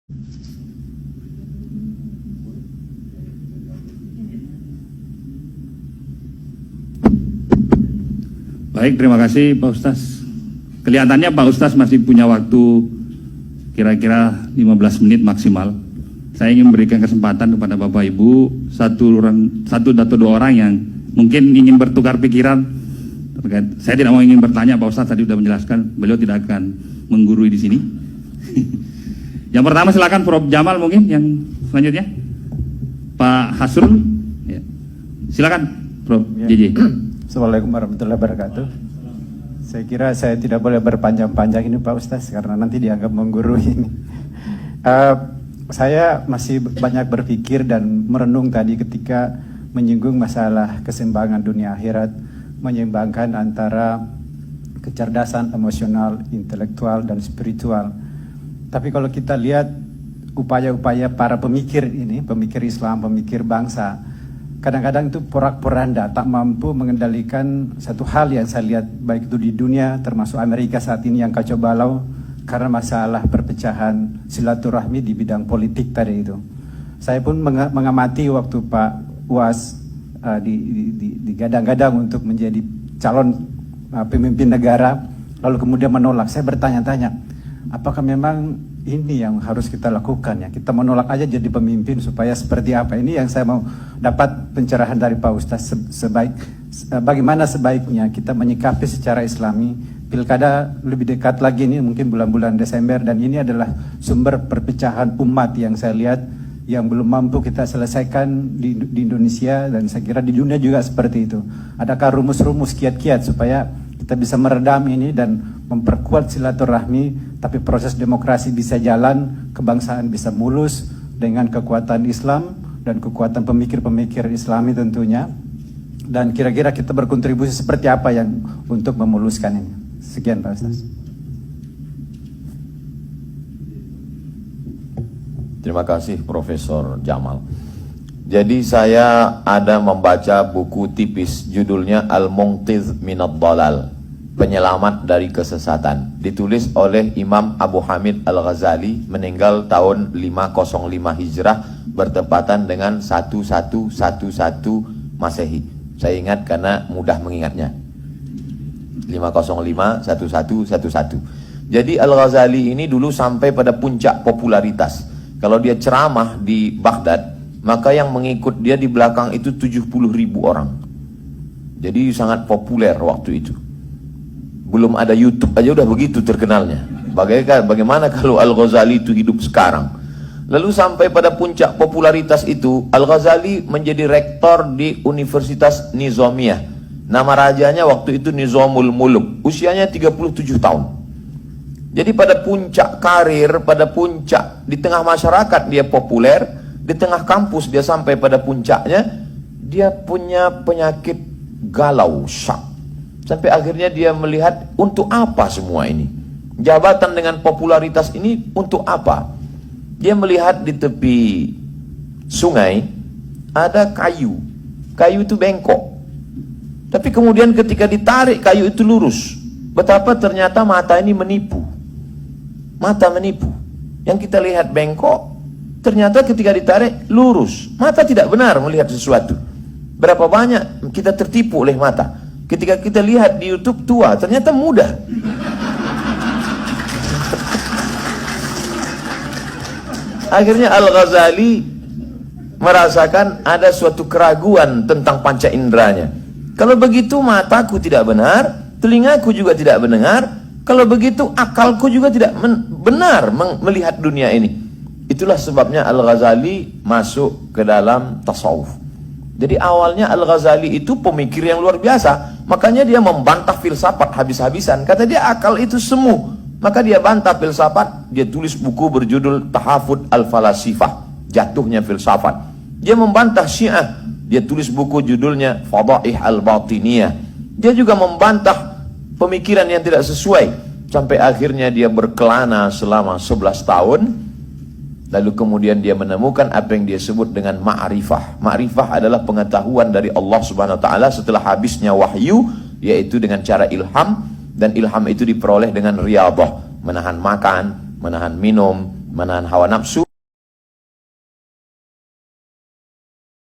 Baik, terima kasih Pak Ustaz. Kelihatannya Pak Ustaz masih punya waktu kira-kira 15 menit maksimal. Saya ingin memberikan kesempatan kepada Bapak Ibu, satu atau dua orang yang mungkin ingin bertukar pikiran terkait. Saya tidak mau ingin bertanya, Pak Ustaz tadi sudah menjelaskan, beliau tidak akan menggurui di sini. Yang pertama silakan Prof. Jamal, mungkin yang selanjutnya Pak Hasrul. Ya. Silakan Prof. Ya. JJ. Assalamualaikum warahmatullahi wabarakatuh. Saya kira saya tidak boleh berpanjang-panjang ini Pak Ustaz, karena nanti dianggap menggurui ini. Saya masih banyak berpikir dan merenung tadi ketika menyinggung masalah keseimbangan dunia akhirat, menyeimbangkan antara kecerdasan emosional, intelektual, dan spiritual. Tapi kalau kita lihat upaya-upaya para pemikir ini, pemikir Islam, pemikir bangsa, kadang-kadang itu porak-poranda, tak mampu mengendalikan satu hal yang saya lihat baik itu di dunia, termasuk Amerika saat ini yang kacau balau karena masalah perpecahan silaturahmi di bidang politik tadi itu. Saya pun mengamati waktu Pak UAS digadang-gadang untuk menjadi calon pemimpin negara, lalu kemudian menolak. Saya bertanya-tanya, apakah memang ini yang harus kita lakukan ya? Kita menolak aja jadi pemimpin supaya seperti apa? Ini yang saya mau dapat pencerahan dari Pak Ustaz. Bagaimana sebaiknya kita menyikapi secara Islami pilkada lebih dekat lagi ini, mungkin bulan-bulan Desember, dan ini adalah sumber perpecahan umat yang saya lihat yang belum mampu kita selesaikan di Indonesia, dan saya kira di dunia juga seperti itu. Adakah rumus-rumus kiat-kiat supaya kita bisa meredam ini dan memperkuat silaturahmi, tapi proses demokrasi bisa jalan, kebangsaan bisa mulus dengan kekuatan Islam dan kekuatan pemikir-pemikir Islami tentunya. Dan kira-kira kita berkontribusi seperti apa yang untuk memuluskan ini. Sekian Pak Ustaz. Terima kasih Profesor Jamal. Jadi saya ada membaca buku tipis judulnya Al-Munqidh Minad Dhalal, penyelamat dari kesesatan, ditulis oleh Imam Abu Hamid Al-Ghazali, meninggal tahun 505 Hijrah bertepatan dengan 1111 Masehi. Saya ingat karena mudah mengingatnya. 505 1111. Jadi Al-Ghazali ini dulu sampai pada puncak popularitas. Kalau dia ceramah di Baghdad, maka yang mengikut dia di belakang itu 70.000 orang. Jadi sangat populer waktu itu. Belum ada YouTube aja udah begitu terkenalnya. Bagaimana kalau Al-Ghazali itu hidup sekarang? Lalu sampai pada puncak popularitas itu, Al-Ghazali menjadi rektor di Universitas Nizamiyah. Nama rajanya waktu itu Nizamul Muluk. Usianya 37 tahun. Jadi pada puncak karir, pada puncak di tengah masyarakat dia populer, di tengah kampus dia sampai pada puncaknya, dia punya penyakit galau, syak. Sampai akhirnya dia melihat untuk apa semua ini? Jabatan dengan popularitas ini untuk apa? Dia melihat di tepi sungai ada kayu. Kayu itu bengkok. Tapi kemudian ketika ditarik kayu itu lurus. Betapa ternyata mata ini menipu. Mata menipu. Yang kita lihat bengkok, ternyata ketika ditarik lurus. Mata tidak benar melihat sesuatu. Berapa banyak kita tertipu oleh mata. Ketika kita lihat di YouTube tua, ternyata muda. Akhirnya Al-Ghazali merasakan ada suatu keraguan tentang panca inderanya. Kalau begitu mataku tidak benar, telingaku juga tidak mendengar. Kalau begitu akalku juga tidak benar melihat dunia ini. Itulah sebabnya Al-Ghazali masuk ke dalam tasawuf. Jadi awalnya Al-Ghazali itu pemikir yang luar biasa. Makanya dia membantah filsafat habis-habisan. Kata dia akal itu semu. Maka dia bantah filsafat. Dia tulis buku berjudul Tahafud Al-Falasifah, jatuhnya filsafat. Dia membantah Syiah. Dia tulis buku judulnya Fadaih Al-Batiniyah. Dia juga membantah pemikiran yang tidak sesuai. Sampai akhirnya dia berkelana selama 11 tahun. Lalu kemudian dia menemukan apa yang dia sebut dengan ma'rifah. Ma'rifah adalah pengetahuan dari Allah Subhanahu wa taala setelah habisnya wahyu, yaitu dengan cara ilham, dan ilham itu diperoleh dengan riyadhah, menahan makan, menahan minum, menahan hawa nafsu,